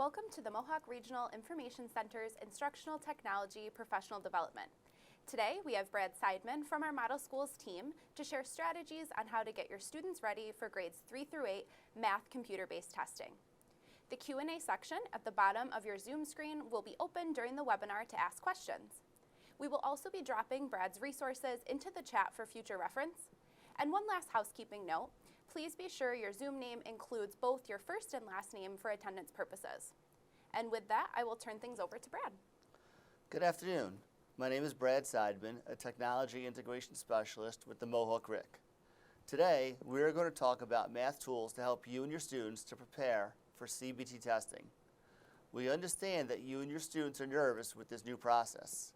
Welcome to the Mohawk Regional Information Center's Instructional Technology Professional Development. Today we have Brad Seidman from our Model Schools team to share strategies on how to get your students ready for grades 3 through 8 math computer-based testing. The Q&A section at the bottom of your Zoom screen will be open during the webinar to ask questions. We will also be dropping Brad's resources into the chat for future reference. And one last housekeeping note, please be sure your Zoom name includes both your first and last name for attendance purposes. And with that, I will turn things over to Brad. Good afternoon. My name is Brad Seidman, a Technology Integration Specialist with the Mohawk RIC. Today, we are going to talk about math tools to help you and your students to prepare for CBT testing. We understand that you and your students are nervous with this new process.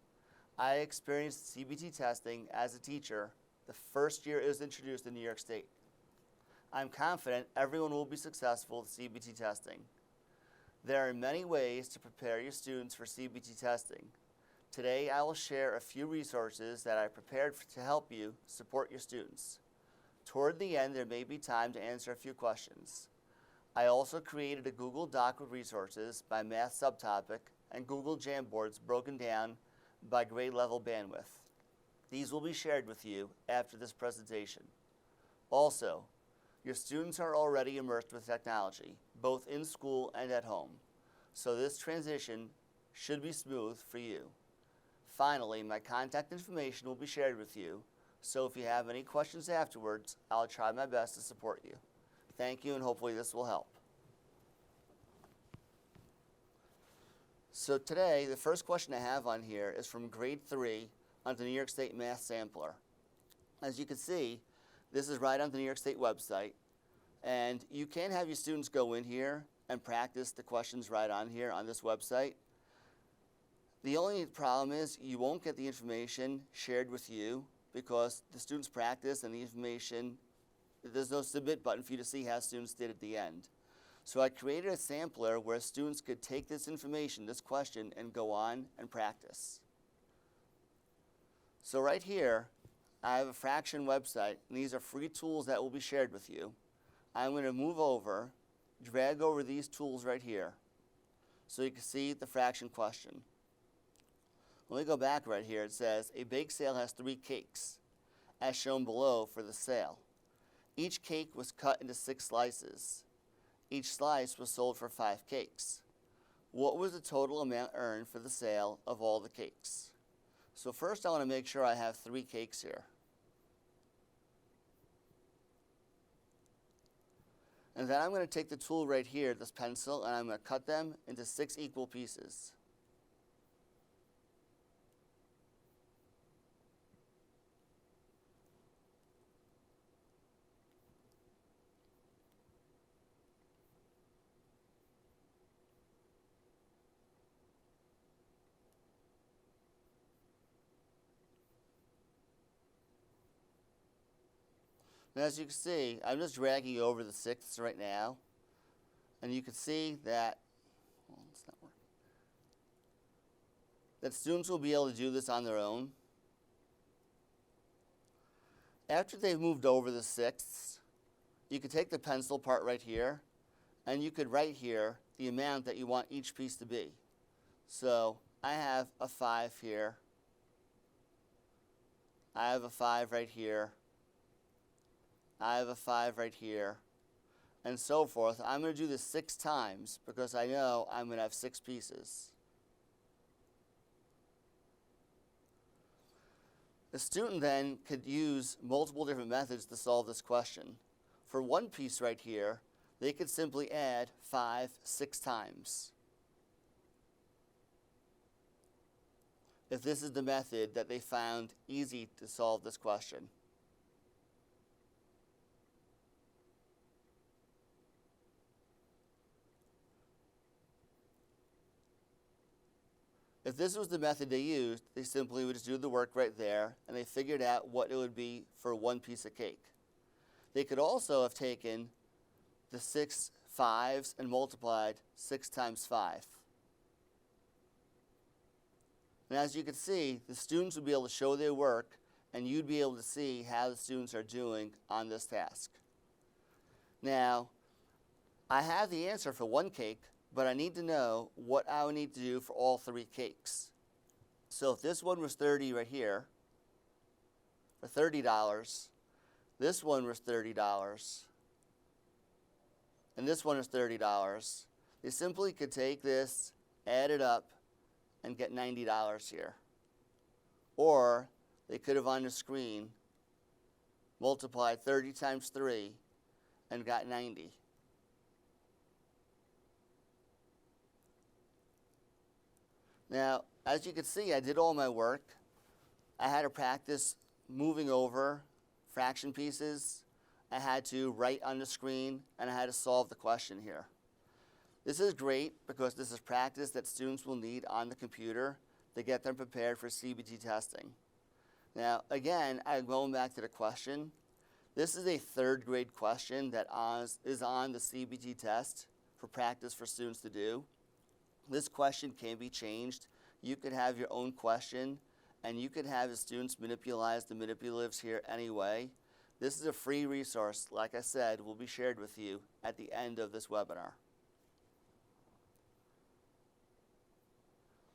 I experienced CBT testing as a teacher the first year it was introduced in New York State. I'm confident everyone will be successful with CBT testing. There are many ways to prepare your students for CBT testing. Today I will share a few resources that I prepared to help you support your students. Toward the end, there may be time to answer a few questions. I also created a Google Doc with resources by math subtopic and Google Jamboards broken down by grade level bandwidth. These will be shared with you after this presentation. Also, your students are already immersed with technology, both in school and at home, so this transition should be smooth for you. Finally, my contact information will be shared with you, so if you have any questions afterwards, I'll try my best to support you. Thank you, and hopefully this will help. So today, the first question I have on here is from grade 3 on the New York State Math Sampler. As you can see, this is right on the New York State website, and you can have your students go in here and practice the questions right on here on this website. The only problem is you won't get the information shared with you because the students practice and the information, there's no submit button for you to see how students did at the end. So I created a sampler where students could take this information, this question, and go on and practice. So right here, I have a fraction website, and these are free tools that will be shared with you. I'm going to move over, drag over these tools right here, so you can see the fraction question. When we go back right here, it says, a bake sale has 3 cakes, as shown below for the sale. Each cake was cut into 6 slices. Each slice was sold for 5 cakes. What was the total amount earned for the sale of all the cakes? So first I want to make sure I have 3 cakes here. And then I'm going to take the tool right here, this pencil, and I'm going to cut them into 6 equal pieces. And as you can see, I'm just dragging over the 6ths right now. And you can see that, well, it's not working, that students will be able to do this on their own. After they've moved over the 6ths, you could take the pencil part right here, and you could write here the amount that you want each piece to be. So I have a 5 here. I have a 5 right here. I have a 5 right here, and so forth. I'm going to do this 6 times because I know I'm going to have 6 pieces. The student then could use multiple different methods to solve this question. For one piece right here, they could simply add 5 6 times. If this is the method that they found easy to solve this question. If this was the method they used, they simply would just do the work right there, and they figured out what it would be for one piece of cake. They could also have taken the 6 5s and multiplied 6 times 5. And as you can see, the students would be able to show their work, and you'd be able to see how the students are doing on this task. Now, I have the answer for one cake, but I need to know what I would need to do for all 3 cakes. So if this one was 30 right here, or $30, this one was $30, and this one is $30, they simply could take this, add it up, and get $90 here. Or they could have on the screen multiplied 30 times 3 and got 90. Now, as you can see, I did all my work. I had to practice moving over fraction pieces. I had to write on the screen, and I had to solve the question here. This is great because this is practice that students will need on the computer to get them prepared for CBT testing. Now, again, I'm going back to the question. This is a 3rd grade question that is on the CBT test for practice for students to do. This question can be changed. You could have your own question, and you could have the students manipulate the manipulatives here anyway. This is a free resource, like I said, will be shared with you at the end of this webinar.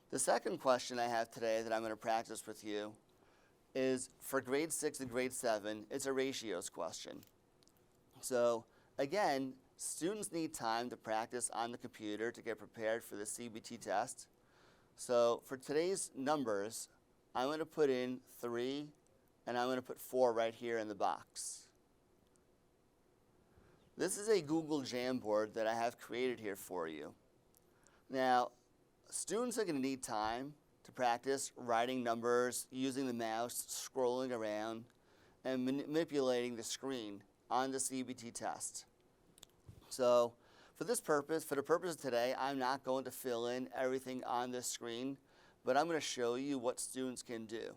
The second question I have today that I'm going to practice with you is for grade 6 and grade 7. It's a ratios question. So again, students need time to practice on the computer to get prepared for the CBT test. So for today's numbers, I'm going to put in 3 and I'm going to put 4 right here in the box. This is a Google Jamboard that I have created here for you. Now, students are going to need time to practice writing numbers, using the mouse, scrolling around, and manipulating the screen on the CBT test. So for the purpose of today, I'm not going to fill in everything on this screen, but I'm going to show you what students can do.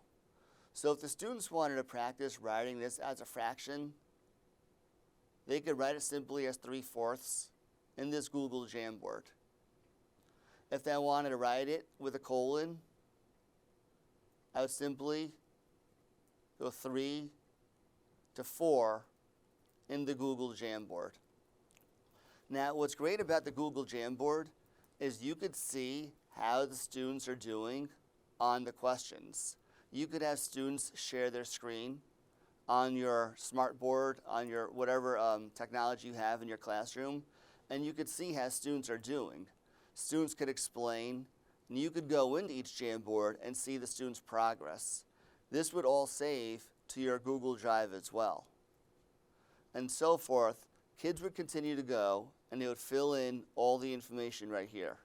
So if the students wanted to practice writing this as a fraction, they could write it simply as 3/4 in this Google Jamboard. If they wanted to write it with a colon, I would simply go 3 to 4 in the Google Jamboard. Now, what's great about the Google Jamboard is you could see how the students are doing on the questions. You could have students share their screen on your smart board, on your whatever technology you have in your classroom, and you could see how students are doing. Students could explain, and you could go into each Jamboard and see the students' progress. This would all save to your Google Drive as well. And so forth, kids would continue to go, and they would fill in all the information right here.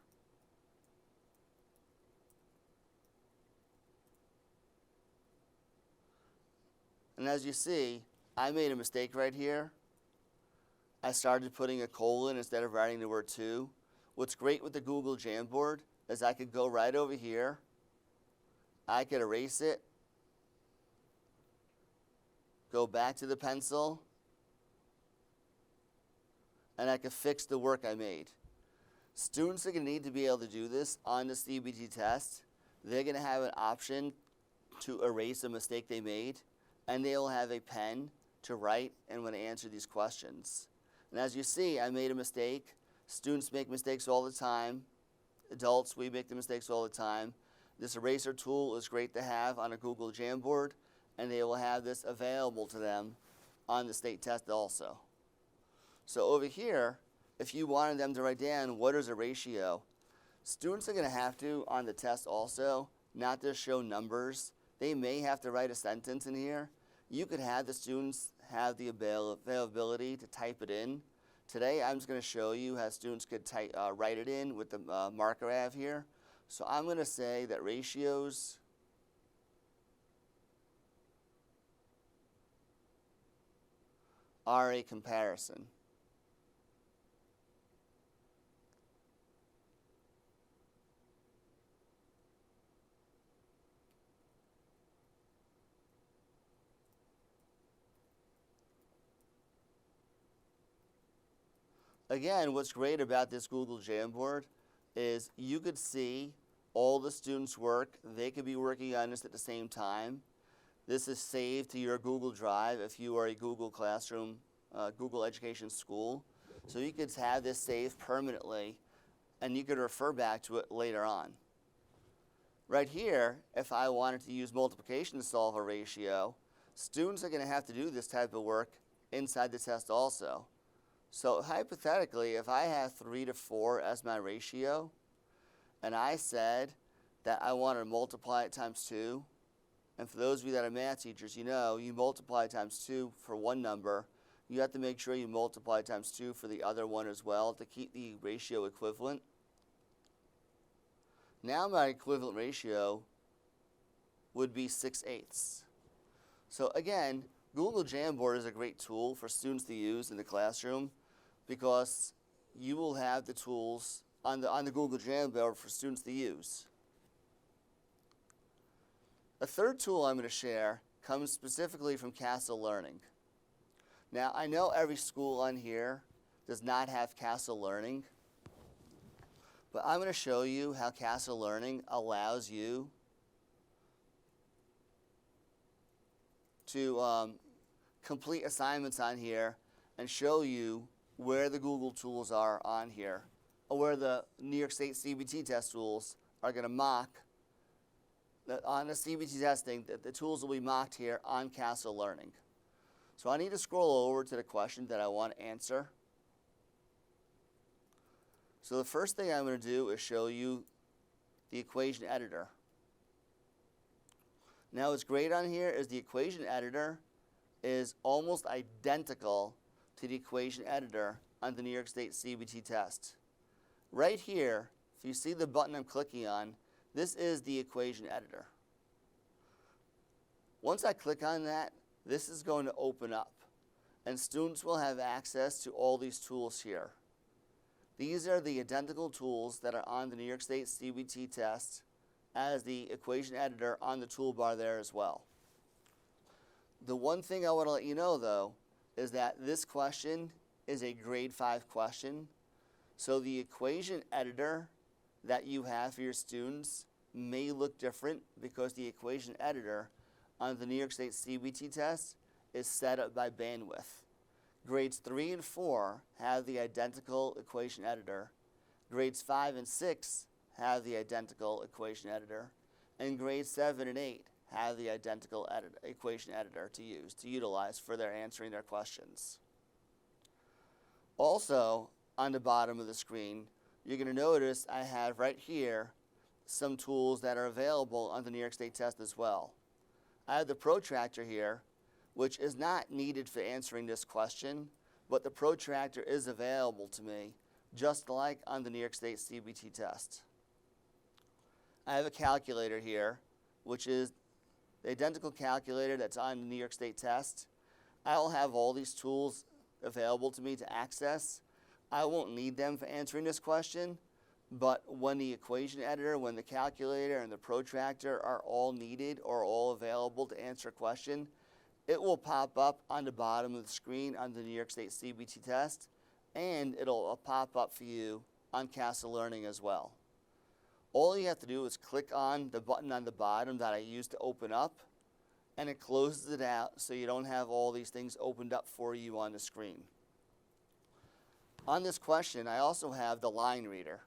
And as you see, I made a mistake right here. I started putting a colon instead of writing the word 2. What's great with the Google Jamboard is I could go right over here. I could erase it, go back to the pencil, and I could fix the work I made. Students are going to need to be able to do this on the CBT test. They're going to have an option to erase a mistake they made, and they'll have a pen to write and when to answer these questions. And as you see, I made a mistake. Students make mistakes all the time. Adults, we make the mistakes all the time. This eraser tool is great to have on a Google Jamboard, and they will have this available to them on the state test also. So over here, if you wanted them to write down what is a ratio, students are going to have to, on the test also, not just show numbers. They may have to write a sentence in here. You could have the students have the availability to type it in. Today, I'm just going to show you how students could write it in with the marker I have here. So I'm going to say that ratios are a comparison. Again, what's great about this Google Jamboard is you could see all the students' work. They could be working on this at the same time. This is saved to your Google Drive if you are a Google Classroom, Google Education school. So you could have this saved permanently and you could refer back to it later on. Right here, if I wanted to use multiplication to solve a ratio, students are going to have to do this type of work inside the test also. So hypothetically, if I have 3 to 4 as my ratio, and I said that I want to multiply it times 2, and for those of you that are math teachers, you know you multiply times 2 for one number, you have to make sure you multiply times 2 for the other one as well to keep the ratio equivalent. Now my equivalent ratio would be 6/8. So again, Google Jamboard is a great tool for students to use in the classroom because you will have the tools on the Google Jamboard for students to use. A third tool I'm going to share comes specifically from Castle Learning. Now, I know every school on here does not have Castle Learning, but I'm going to show you how Castle Learning allows you to complete assignments on here and show you where the Google tools are on here, or where the New York State CBT test tools are going to mock. On the CBT testing, the tools will be mocked here on Castle Learning. So I need to scroll over to the question that I want to answer. So the first thing I'm going to do is show you the equation editor. Now what's great on here is the equation editor is almost identical to the equation editor on the New York State CBT test. Right here, if you see the button I'm clicking on, this is the equation editor. Once I click on that, this is going to open up, and students will have access to all these tools here. These are the identical tools that are on the New York State CBT test as the equation editor on the toolbar there as well. The one thing I want to let you know, though, is that this question is a grade 5 question, so the equation editor that you have for your students may look different because the equation editor on the New York State CBT test is set up by bandwidth. Grades 3 and 4 have the identical equation editor. Grades 5 and 6 have the identical equation editor. And grades 7 and 8 have the identical equation editor to utilize for their answering their questions. Also, on the bottom of the screen, you're going to notice I have right here some tools that are available on the New York State test as well. I have the protractor here, which is not needed for answering this question, but the protractor is available to me, just like on the New York State CBT test. I have a calculator here, which is the identical calculator that's on the New York State test. I'll have all these tools available to me to access. I won't need them for answering this question, but when the equation editor, when the calculator, and the protractor are all needed or all available to answer a question, it will pop up on the bottom of the screen on the New York State CBT test, and it'll pop up for you on Castle Learning as well. All you have to do is click on the button on the bottom that I used to open up, and it closes it out so you don't have all these things opened up for you on the screen. On this question, I also have the line reader.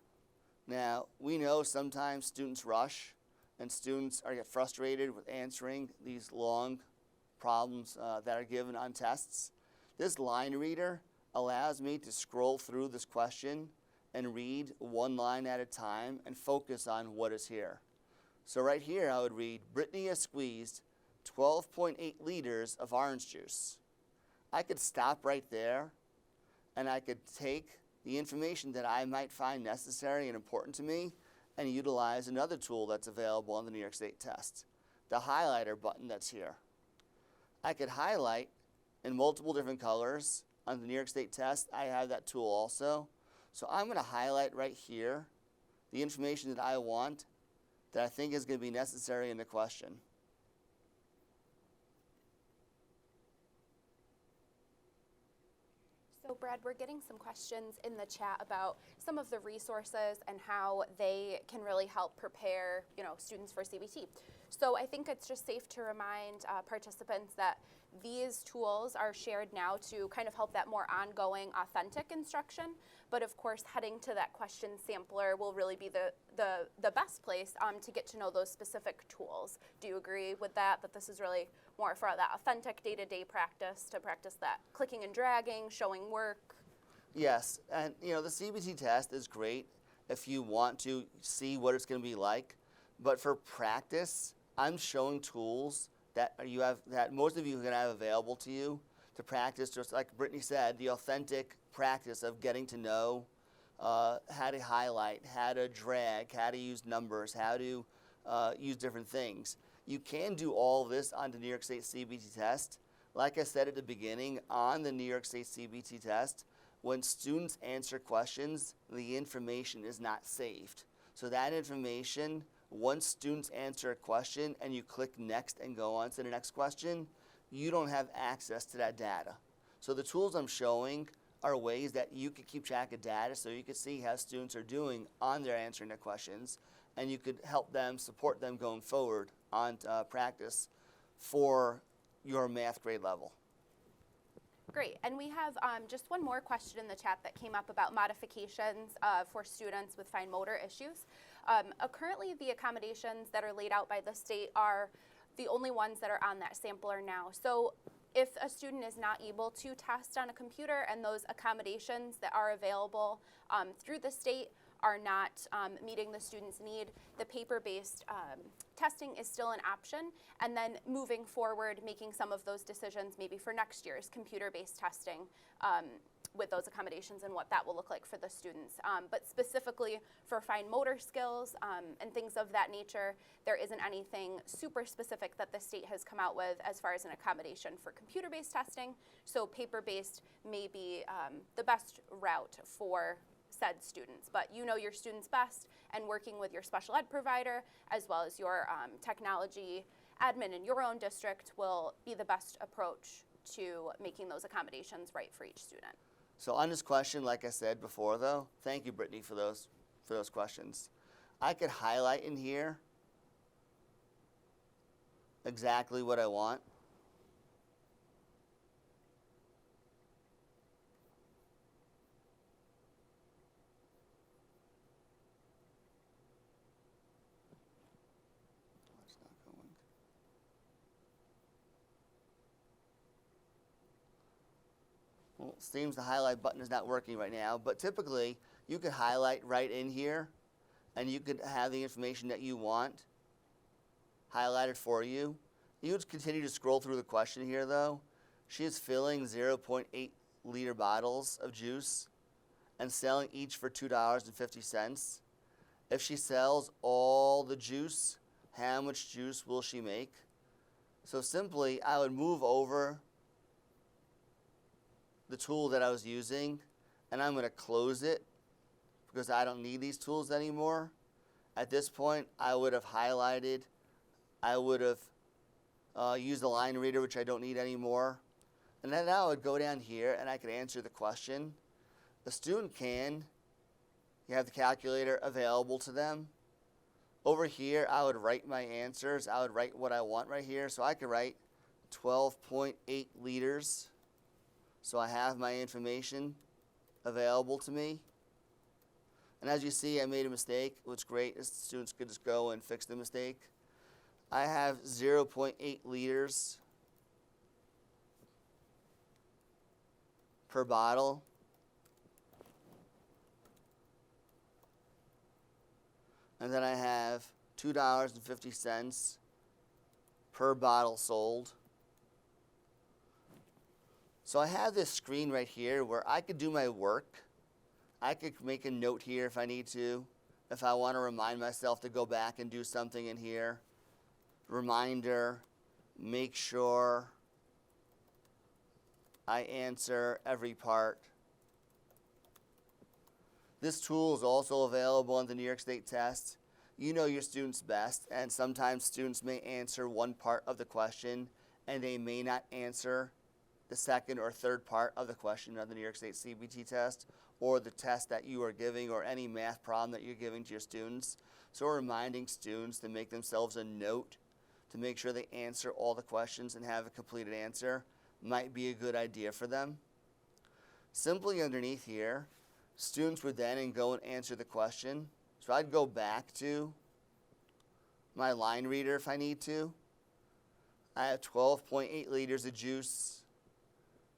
Now, we know sometimes students rush and students get frustrated with answering these long problems that are given on tests. This line reader allows me to scroll through this question and read one line at a time and focus on what is here. So right here I would read, Brittany has squeezed 12.8 liters of orange juice. I could stop right there and I could take the information that I might find necessary and important to me and utilize another tool that's available on the New York State test, the highlighter button that's here. I could highlight in multiple different colors. On the New York State test, I have that tool also. So I'm going to highlight right here the information that I want that I think is going to be necessary in the question. So Brad, we're getting some questions in the chat about some of the resources and how they can really help prepare, students for CBT. So I think it's just safe to remind participants that these tools are shared now to kind of help that more ongoing, authentic instruction. But of course, heading to that question sampler will really be the best place to get to know those specific tools. Do you agree with that, that this is really more for that authentic day-to-day practice, to practice that clicking and dragging, showing work? Yes, and the CBT test is great if you want to see what it's going to be like. But for practice, I'm showing tools that most of you are going to have available to you to practice, just like Brittany said, the authentic practice of getting to know how to highlight, how to drag, how to use numbers, how to use different things. You can do all of this on the New York State CBT test. Like I said at the beginning, on the New York State CBT test, when students answer questions, the information is not saved. So that information, once students answer a question and you click next and go on to the next question, you don't have access to that data. So the tools I'm showing are ways that you can keep track of data so you can see how students are doing on their answering their questions, and you could help them, support them going forward on practice for your math grade level. Great, and we have just one more question in the chat that came up about modifications for students with fine motor issues. Currently, the accommodations that are laid out by the state are the only ones that are on that sampler now. So if a student is not able to test on a computer and those accommodations that are available through the state are not meeting the student's need, the paper-based testing is still an option. And then moving forward, making some of those decisions maybe for next year's computer-based testing with those accommodations and what that will look like for the students. But specifically for fine motor skills and things of that nature, there isn't anything super specific that the state has come out with as far as an accommodation for computer-based testing. So paper-based may be the best route for said students, but you know your students best, and working with your special ed provider as well as your technology admin in your own district will be the best approach to making those accommodations right for each student. So on this question, like I said before though, thank you Brittany for those questions. I could highlight in here exactly what I want. Well, it seems the highlight button is not working right now, but typically you could highlight right in here and you could have the information that you want highlighted for you. You would continue to scroll through the question here though. She is filling 0.8 liter bottles of juice and selling each for $2.50. If she sells all the juice, how much juice will she make? So simply, I would move over the tool that I was using, and I'm going to close it because I don't need these tools anymore. At this point, I would have highlighted, I would have used the line reader, which I don't need anymore. And then I would go down here and I could answer the question. The student you have the calculator available to them. Over here, I would write my answers. I would write what I want right here. So I could write 12.8 liters. So I have my information available to me. And as you see, I made a mistake. What's great is the students could just go and fix the mistake. I have 0.8 liters per bottle. And then I have $2.50 per bottle sold. So I have this screen right here where I could do my work. I could make a note here if I need to, if I want to remind myself to go back and do something in here. Reminder, make sure I answer every part. This tool is also available on the New York State test. You know your students best, and sometimes students may answer one part of the question and they may not answer the second or third part of the question of the New York State CBT test or the test that you are giving or any math problem that you're giving to your students. So we're reminding students to make themselves a note to make sure they answer all the questions and have a completed answer might be a good idea for them. Simply underneath here, students would then go and answer the question. So I'd go back to my line reader if I need to. I have 12.8 liters of juice.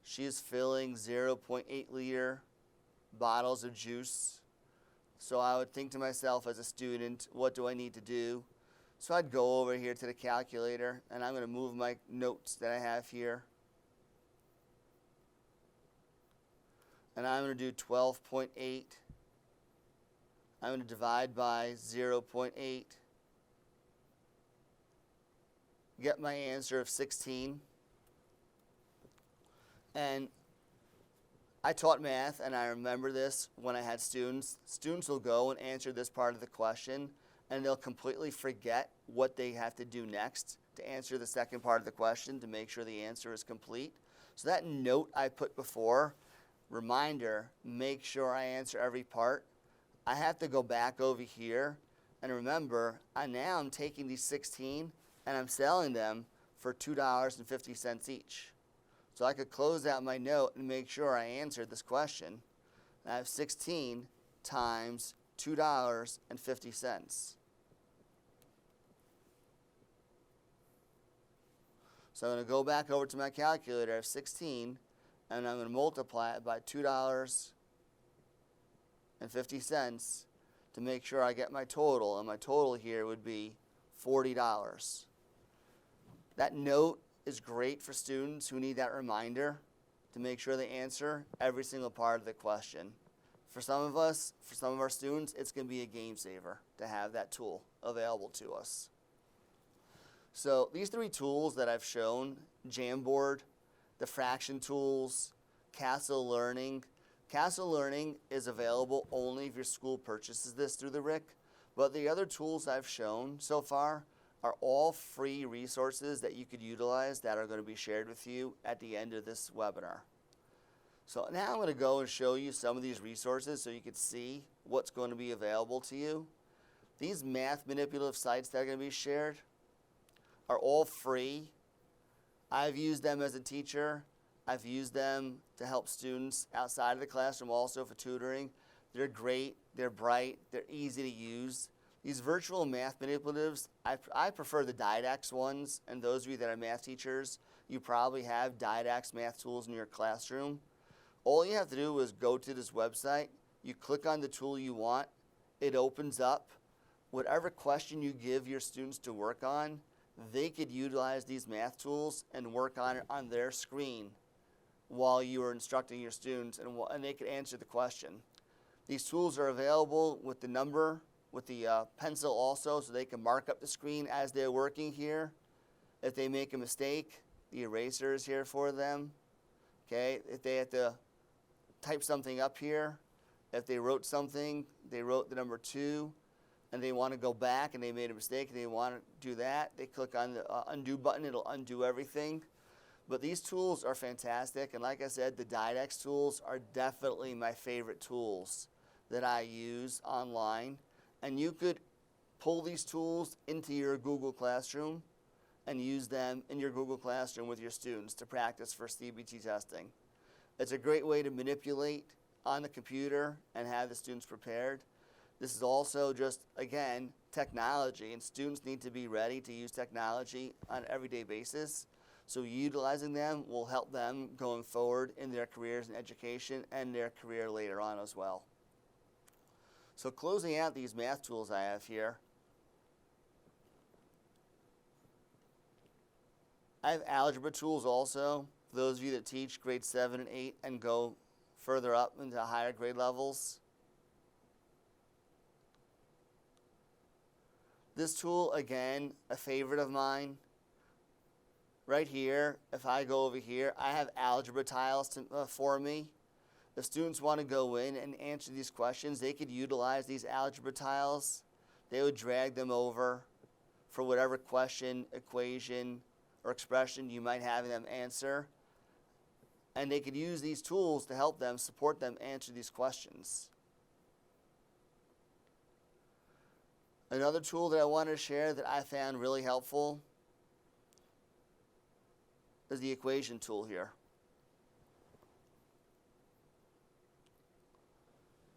She is filling 0.8 liter bottles of juice. So I would think to myself as a student, what do I need to do? So I'd go over here to the calculator, and I'm going to move my notes that I have here. And I'm going to do 12.8. I'm going to divide by 0.8. Get my answer of 16. And I taught math, and I remember this when I had students. Students will go and answer this part of the question, and they'll completely forget what they have to do next to answer the second part of the question to make sure the answer is complete. So that note I put before, reminder, make sure I answer every part. I have to go back over here and remember, now I'm taking these 16 and I'm selling them for $2.50 each. So I could close out my note and make sure I answered this question. I have 16 times $2.50. So I'm going to go back over to my calculator. I have 16, and I'm going to multiply it by $2.50 to make sure I get my total. And my total here would be $40. That note is great for students who need that reminder to make sure they answer every single part of the question. For some of us, for some of our students, it's going to be a game saver to have that tool available to us. So these three tools that I've shown, Jamboard, the fraction tools, Castle Learning. Castle Learning is available only if your school purchases this through the RIC, but the other tools I've shown so far are all free resources that you could utilize that are going to be shared with you at the end of this webinar. So now I'm going to go and show you some of these resources so you can see what's going to be available to you. These math manipulative sites that are going to be shared are all free. I've used them as a teacher. I've used them to help students outside of the classroom also for tutoring. They're great, they're bright, they're easy to use. These virtual math manipulatives, I prefer the Didax ones, and those of you that are math teachers, you probably have Didax math tools in your classroom. All you have to do is go to this website, you click on the tool you want, it opens up. Whatever question you give your students to work on, they could utilize these math tools and work on it on their screen while you are instructing your students, and they could answer the question. These tools are available with the number, with the pencil also, so they can mark up the screen as they're working here. If they make a mistake, the eraser is here for them. Okay, if they have to type something up here, if they wrote something, they wrote the number 2, and they want to go back and they made a mistake and they want to do that, they click on the undo button, it'll undo everything. But these tools are fantastic, and like I said, the Didax tools are definitely my favorite tools that I use online. And you could pull these tools into your Google Classroom and use them in your Google Classroom with your students to practice for CBT testing. It's a great way to manipulate on the computer and have the students prepared. This is also just, again, technology, and students need to be ready to use technology on an everyday basis. So utilizing them will help them going forward in their careers in education and their career later on as well. So closing out these math tools I have here, I have algebra tools also. For those of you that teach grade 7 and 8 and go further up into higher grade levels. This tool, again, a favorite of mine. Right here, if I go over here, I have algebra tiles for me. If students want to go in and answer these questions, they could utilize these algebra tiles. They would drag them over for whatever question, equation, or expression you might have them answer. And they could use these tools to help them, support them answer these questions. Another tool that I wanted to share that I found really helpful is the equation tool here.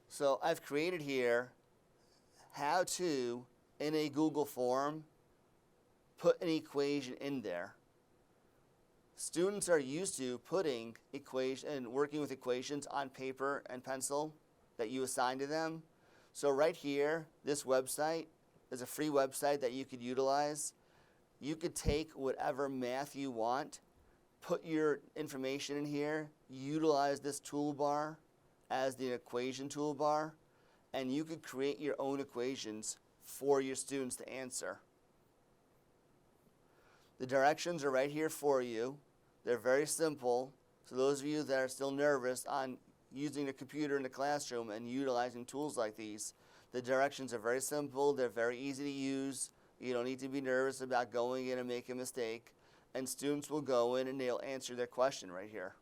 So I've created here how to, in a Google form, put an equation in there. Students are used to putting equation and working with equations on paper and pencil that you assign to them. So right here, this website is a free website that you could utilize. You could take whatever math you want, put your information in here, utilize this toolbar as the equation toolbar, and you could create your own equations for your students to answer. The directions are right here for you. They're very simple. So those of you that are still nervous on using a computer in the classroom and utilizing tools like these, the directions are very simple. They're very easy to use. You don't need to be nervous about going in and making a mistake. And students will go in and they'll answer their question right here.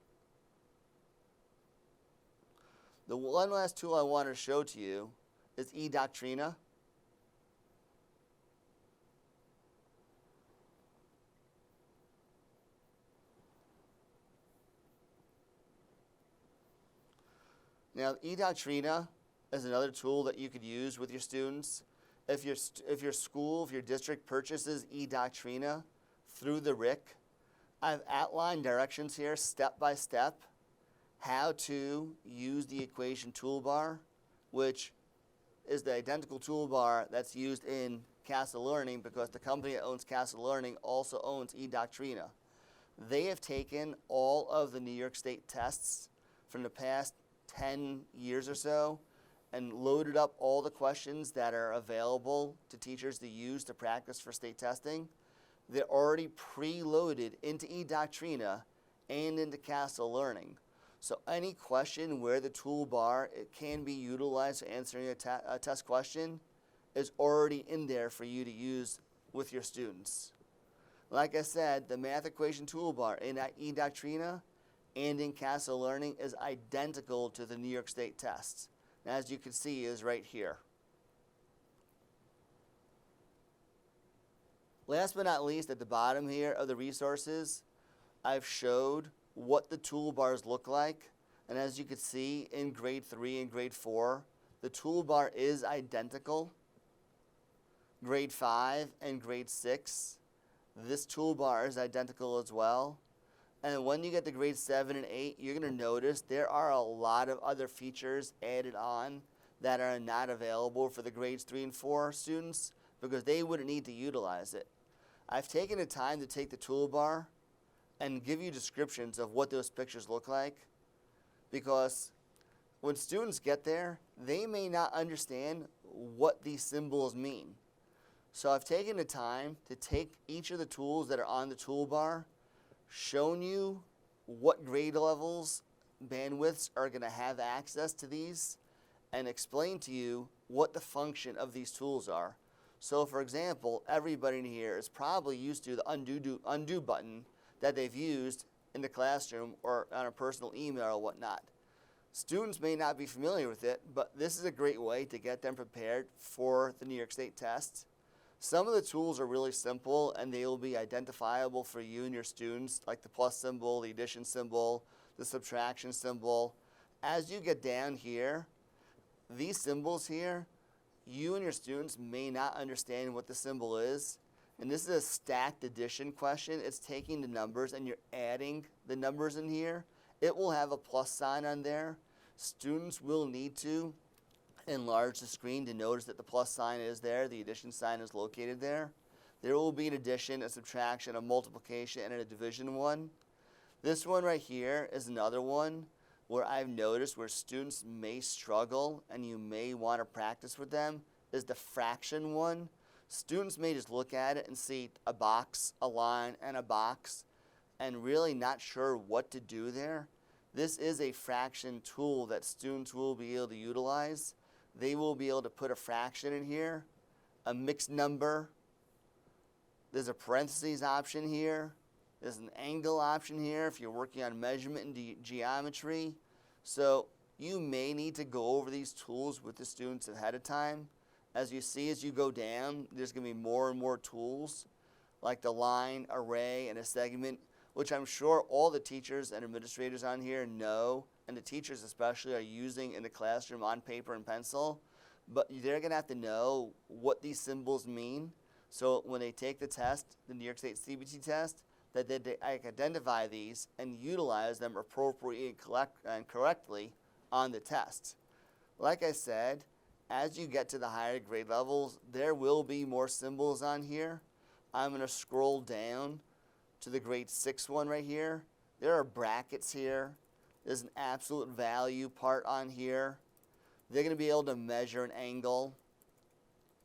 The one last tool I want to show to you is eDoctrina. Now, eDoctrina is another tool that you could use with your students. If your school, if your district purchases eDoctrina through the RIC, I've outlined directions here step by step how to use the equation toolbar, which is the identical toolbar that's used in Castle Learning because the company that owns Castle Learning also owns eDoctrina. They have taken all of the New York State tests from the past 10 years or so and loaded up all the questions that are available to teachers to use to practice for state testing. They're already preloaded into eDoctrina and into Castle Learning. So any question where the toolbar it can be utilized for answering a test question is already in there for you to use with your students. Like I said, the math equation toolbar in eDoctrina and in Castle Learning is identical to the New York State tests. And as you can see, is right here. Last but not least, at the bottom here of the resources, I've showed what the toolbars look like. And as you can see in grade 3 and grade 4, the toolbar is identical. Grade 5 and grade 6, this toolbar is identical as well. And when you get to grade 7 and 8, you're going to notice there are a lot of other features added on that are not available for the grades 3 and 4 students because they wouldn't need to utilize it. I've taken the time to take the toolbar and give you descriptions of what those pictures look like because when students get there, they may not understand what these symbols mean. So I've taken the time to take each of the tools that are on the toolbar, shown you what grade levels, bandwidths are going to have access to these, and explain to you what the function of these tools are. So for example, everybody in here is probably used to the undo button that they've used in the classroom or on a personal email or whatnot. Students may not be familiar with it, but this is a great way to get them prepared for the New York State test. Some of the tools are really simple and they will be identifiable for you and your students, like the plus symbol, the addition symbol, the subtraction symbol. As you get down here, these symbols here, you and your students may not understand what the symbol is. And this is a stacked addition question. It's taking the numbers and you're adding the numbers in here. It will have a plus sign on there. Students will need to enlarge the screen to notice that the plus sign is there, the addition sign is located there. There will be an addition, a subtraction, a multiplication, and a division one. This one right here is another one where I've noticed where students may struggle and you may want to practice with them is the fraction one. Students may just look at it and see a box, a line, and a box and really not sure what to do there. This is a fraction tool that students will be able to utilize. They will be able to put a fraction in here, a mixed number. There's a parentheses option here. There's an angle option here if you're working on measurement and geometry. So you may need to go over these tools with the students ahead of time. As you see, as you go down, there's going to be more and more tools like the line, array, and a segment. which I'm sure all the teachers and administrators on here know, and the teachers especially are using in the classroom on paper and pencil, but they're going to have to know what these symbols mean. So when they take the test, the New York State CBT test, that they identify these and utilize them appropriately and correctly on the test. Like I said, as you get to the higher grade levels, there will be more symbols on here. I'm going to scroll down to the grade 6 one right here. There are brackets here. There's an absolute value part on here. They're going to be able to measure an angle.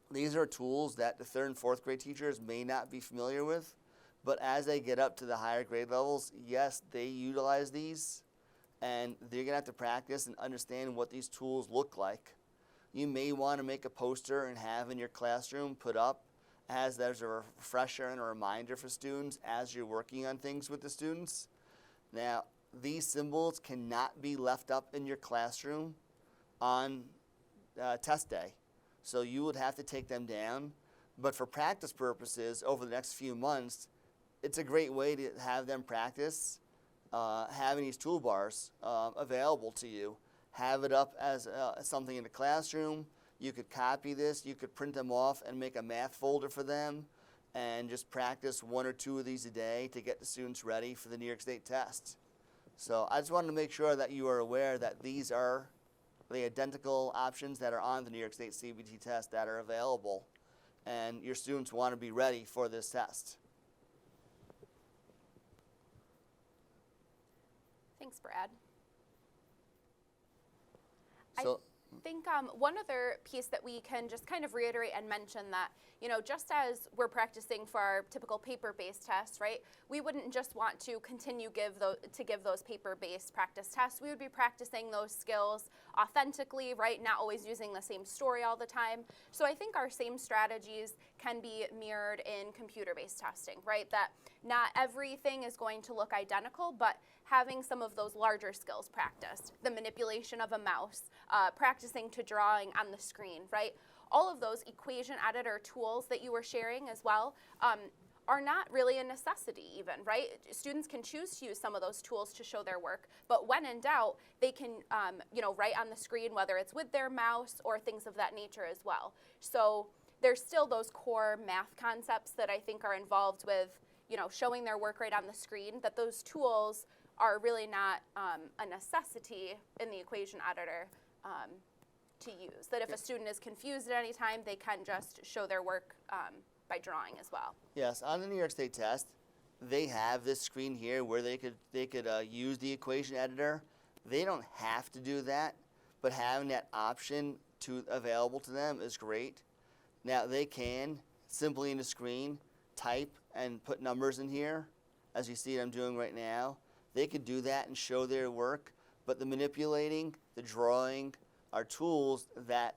These are tools that the 3rd and 4th grade teachers may not be familiar with, but as they get up to the higher grade levels, yes, they utilize these, and they're going to have to practice and understand what these tools look like. You may want to make a poster and have in your classroom put up as there's a refresher and a reminder for students as you're working on things with the students. Now, these symbols cannot be left up in your classroom on test day. So you would have to take them down. But for practice purposes, over the next few months, it's a great way to have them practice having these toolbars available to you. Have it up as something in the classroom. You could copy this, you could print them off and make a math folder for them and just practice 1 or 2 of these a day to get the students ready for the New York State test. So I just wanted to make sure that you are aware that these are the identical options that are on the New York State CBT test that are available, and your students want to be ready for this test. Thanks, Brad. So, I think one other piece that we can just kind of reiterate and mention that, you know, just as we're practicing for our typical paper-based tests, right, we wouldn't just want to continue to give those paper-based practice tests. We would be practicing those skills authentically, right, not always using the same story all the time. So I think our same strategies can be mirrored in computer-based testing, right, that not everything is going to look identical, but having some of those larger skills practiced, the manipulation of a mouse, practicing to drawing on the screen, right? All of those equation editor tools that you were sharing as well are not really a necessity even, right? Students can choose to use some of those tools to show their work, but when in doubt, they can you know, write on the screen, whether it's with their mouse or things of that nature as well. So there's still those core math concepts that I think are involved with, you know, showing their work right on the screen, that those tools are really not a necessity in the equation editor to use. That if a student is confused at any time, they can just show their work by drawing as well. yes, on the New York State test, they have this screen here where they could use the equation editor. They don't have to do that, but having that option available to them is great. Now they can simply in the screen type and put numbers in here, as you see I'm doing right now. They could do that and show their work, but the manipulating, the drawing are tools that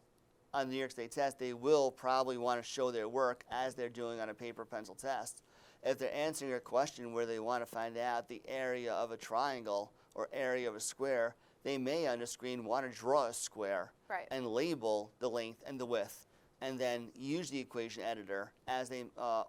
on the New York State test they will probably want to show their work as they're doing on a paper pencil test. If they're answering a question where they want to find out the area of a triangle or area of a square, they may on the screen want to draw a square and label the length and the width, and then use the equation editor as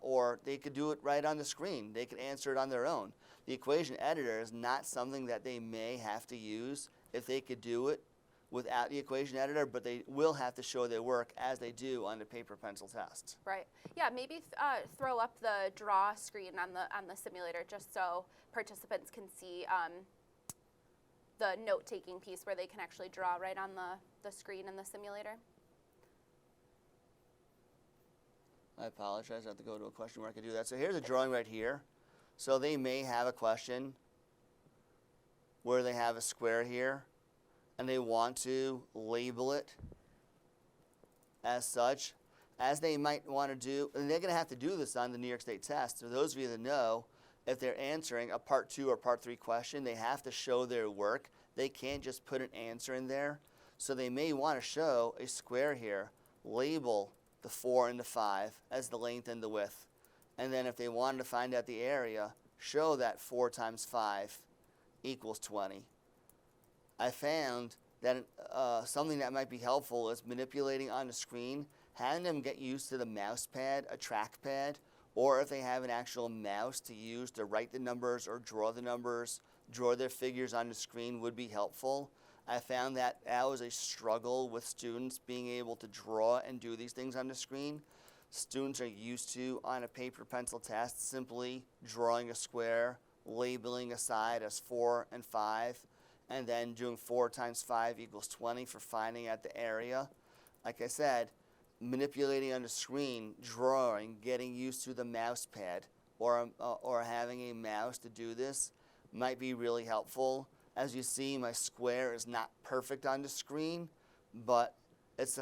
or they could do it right on the screen. They could answer it on their own. The equation editor is not something that they may have to use if they could do it without the equation editor, but they will have to show their work as they do on the paper pencil test. Right. Yeah, maybe throw up the draw screen on the simulator just so participants can see the note-taking piece where they can actually draw right on the screen in the simulator. I apologize, I have to go to a question where I could do that. So here's a drawing right here. So they may have a question where they have a square here and they want to label it as such, as they might want to do, and they're going to have to do this on the New York State test. So those of you that know, if they're answering a part 2 or part 3 question, they have to show their work. They can't just put an answer in there. So they may want to show a square here, label the 4 and the 5 as the length and the width. And then if they wanted to find out the area, show that 4 times 5 equals 20. I found that something that might be helpful is manipulating on the screen, having them get used to the mouse pad, a trackpad, or if they have an actual mouse to use to write the numbers or draw the numbers, draw their figures on the screen would be helpful. I found that was a struggle with students being able to draw and do these things on the screen. Students are used to, on a paper pencil test, simply drawing a square, labeling a side as 4 and 5, and then doing 4 times 5 equals 20 for finding out the area. Like I said, manipulating on the screen, drawing, getting used to the mouse pad, or having a mouse to do this might be really helpful. As you see, my square is not perfect on the screen, but it's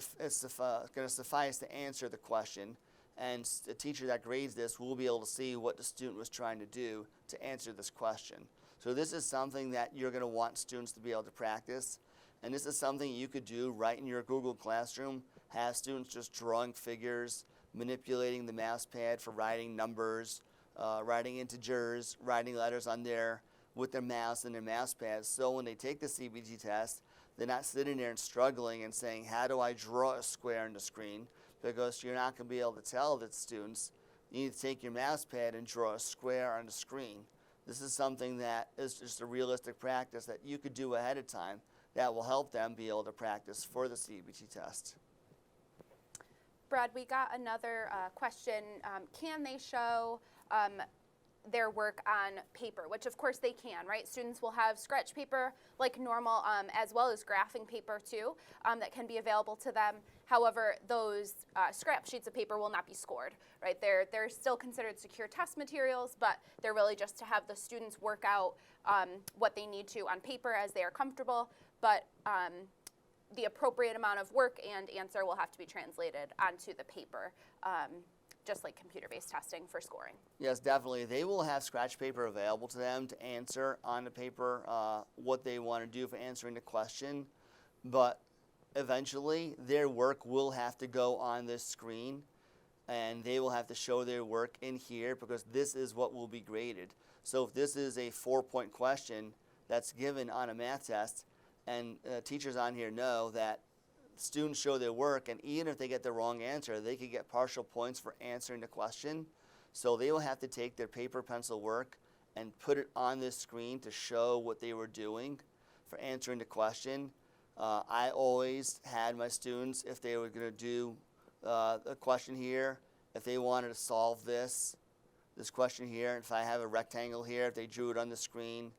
going to suffice to answer the question. And the teacher that grades this will be able to see what the student was trying to do to answer this question. So this is something that you're going to want students to be able to practice. And this is something you could do right in your Google Classroom. Have students just drawing figures, manipulating the mouse pad for writing numbers, writing integers, writing letters on there with their mouse and their mouse pads. So when they take the CBT test, they're not sitting there and struggling and saying, how do I draw a square on the screen? Because you're not going to be able to tell the students, you need to take your mouse pad and draw a square on the screen. This is something that is just a realistic practice that you could do ahead of time that will help them be able to practice for the CBT test. Brad, we got another question. Can they show their work on paper, which of course they can, right? Students will have scratch paper like normal, as well as graphing paper too, that can be available to them. However, those scrap sheets of paper will not be scored, right? They're still considered secure test materials, but they're really just to have the students work out what they need to on paper as they are comfortable, but the appropriate amount of work and answer will have to be translated onto the paper, just like computer-based testing for scoring. Yes, definitely. They will have scratch paper available to them to answer on the paper what they want to do for answering the question, but eventually their work will have to go on this screen, and they will have to show their work in here because this is what will be graded. So if this is a 4-point question that's given on a math test, and teachers on here know that students show their work, and even if they get the wrong answer, they could get partial points for answering the question. So they will have to take their paper pencil work and put it on this screen to show what they were doing for answering the question. I always had my students, if they were going to do a question here, if they wanted to solve this question here, if I have a rectangle here, if they drew it on the screen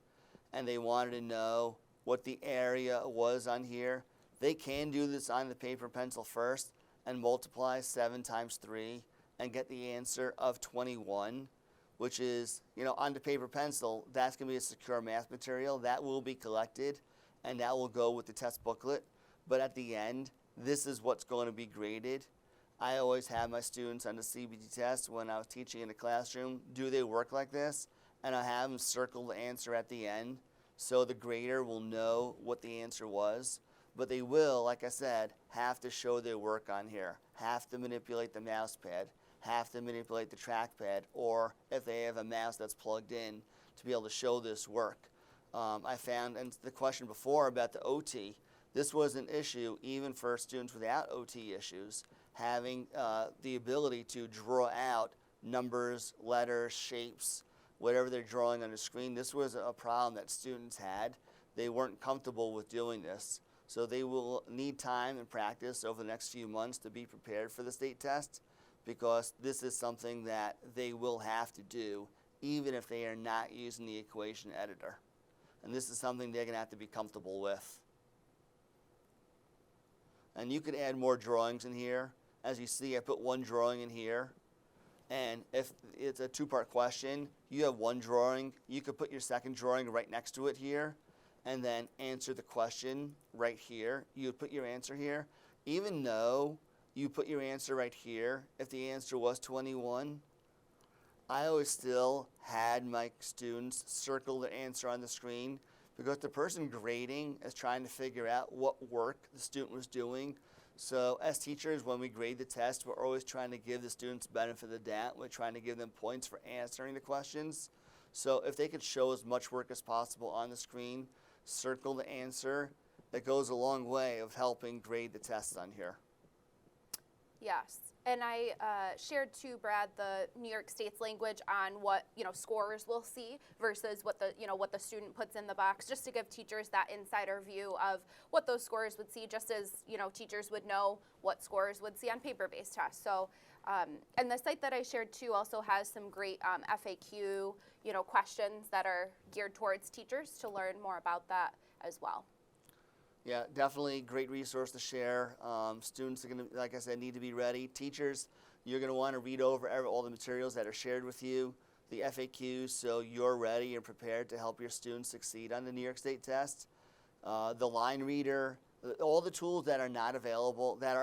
and they wanted to know what the area was on here, they can do this on the paper pencil first and multiply 7 times 3 and get the answer of 21, which is, on the paper pencil, that's going to be a secure math material. That will be collected, and that will go with the test booklet. But at the end, this is what's going to be graded. I always have my students on the CBT test when I was teaching in the classroom do their work like this, and I have them circle the answer at the end so the grader will know what the answer was. But they will, like I said, have to show their work on here, have to manipulate the mouse pad, have to manipulate the trackpad, or if they have a mouse that's plugged in, to be able to show this work. I found, and the question before about the OT, this was an issue even for students without OT issues, having the ability to draw out numbers, letters, shapes, whatever they're drawing on the screen. This was a problem that students had. They weren't comfortable with doing this. So they will need time and practice over the next few months to be prepared for the state test, because this is something that they will have to do even if they are not using the equation editor. And this is something they're going to have to be comfortable with. And you could add more drawings in here. As you see, I put one drawing in here. And if it's a 2-part question, you have one drawing. You could put your second drawing right next to it here, and then answer the question right here. You would put your answer here. Even though you put your answer right here, if the answer was 21, I always still had my students circle the answer on the screen, because the person grading is trying to figure out what work the student was doing. So as teachers, when we grade the test, we're always trying to give the students benefit of the doubt. We're trying to give them points for answering the questions. So if they could show as much work as possible on the screen, circle the answer, it goes a long way of helping grade the tests on here. Yes, And I shared too, Brad, the New York State's language on what scorers will see versus what the student puts in the box, just to give teachers that insider view of what those scorers would see, just as teachers would know what scorers would see on paper-based tests. So, and the site that I shared too also has some great FAQ questions that are geared towards teachers to learn more about that as well. Yeah, definitely great resource to share. Students are going to, like I said, need to be ready. Teachers, you're going to want to read over all the materials that are shared with you, the FAQs, so you're ready and prepared to help your students succeed on the New York State test. The line reader, all the tools that are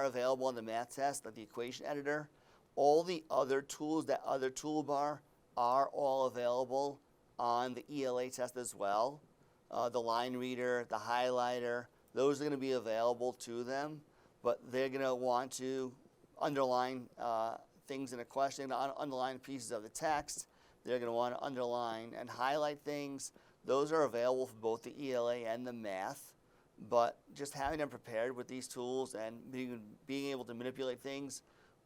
available on the math test, like the equation editor, all the other tools, that other toolbar, are all available on the ELA test as well. The line reader, the highlighter, those are going to be available to them, but they're going to want to underline things in a question, underline pieces of the text. They're going to want to underline and highlight things. Those are available for both the ELA and the math, but just having them prepared with these tools and being able to manipulate things,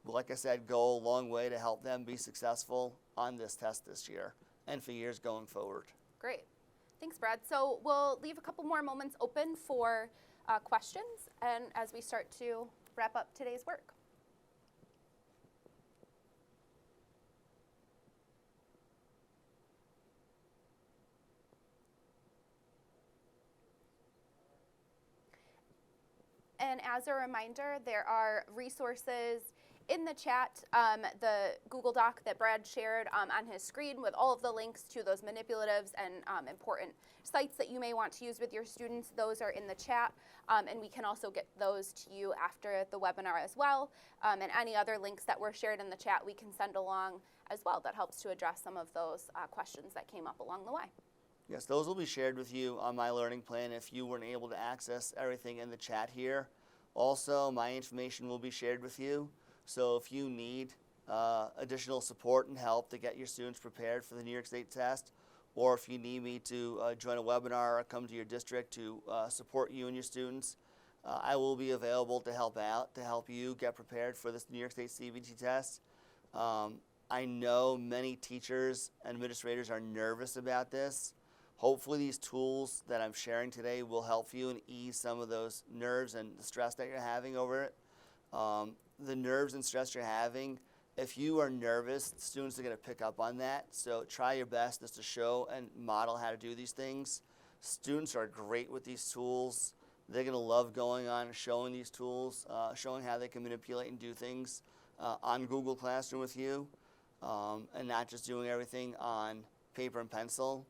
like I said, go a long way to help them be successful on this test this year and for years going forward. Great. Thanks, Brad. So we'll leave a couple more moments open for questions, and as we start to wrap up today's work. And as a reminder, there are resources in the chat, the Google Doc that Brad shared on his screen with all of the links to those manipulatives and important sites that you may want to use with your students. Those are in the chat, and we can also get those to you after the webinar as well. And any other links that were shared in the chat we can send along as well. That helps to address some of those questions that came up along the way. Yes, those will be shared with you on my learning plan if you weren't able to access everything in the chat here. Also, my information will be shared with you. So if you need additional support and help to get your students prepared for the New York State test, or if you need me to join a webinar or come to your district to support you and your students, I will be available to help out, to help you get prepared for this New York State CBT test. I know many teachers and administrators are nervous about this. Hopefully these tools that I'm sharing today will help you and ease some of those nerves and the stress that you're having over it. The nerves and stress you're having, if you are nervous, students are going to pick up on that. So try your best just to show and model how to do these things. Students are great with these tools. They're going to love going on and showing these tools, showing how they can manipulate and do things on Google Classroom with you, and not just doing everything on paper and pencil.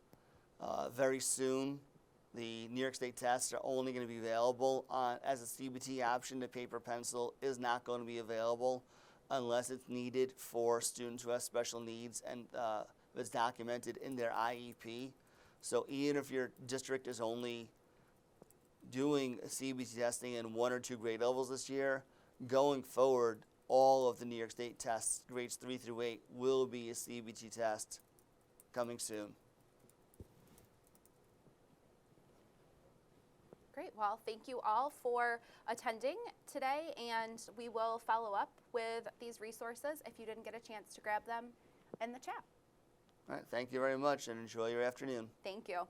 Very soon, the New York State tests are only going to be available as a CBT option. The paper pencil is not going to be available unless it's needed for students who have special needs and it's documented in their IEP. So even if your district is only doing CBT testing in 1 or 2 grade levels this year, going forward, all of the New York State tests, grades 3 through 8, will be a CBT test coming soon. Great. Well, thank you all for attending today, and we will follow up with these resources if you didn't get a chance to grab them in the chat. All right. Thank you very much, and enjoy your afternoon. Thank you.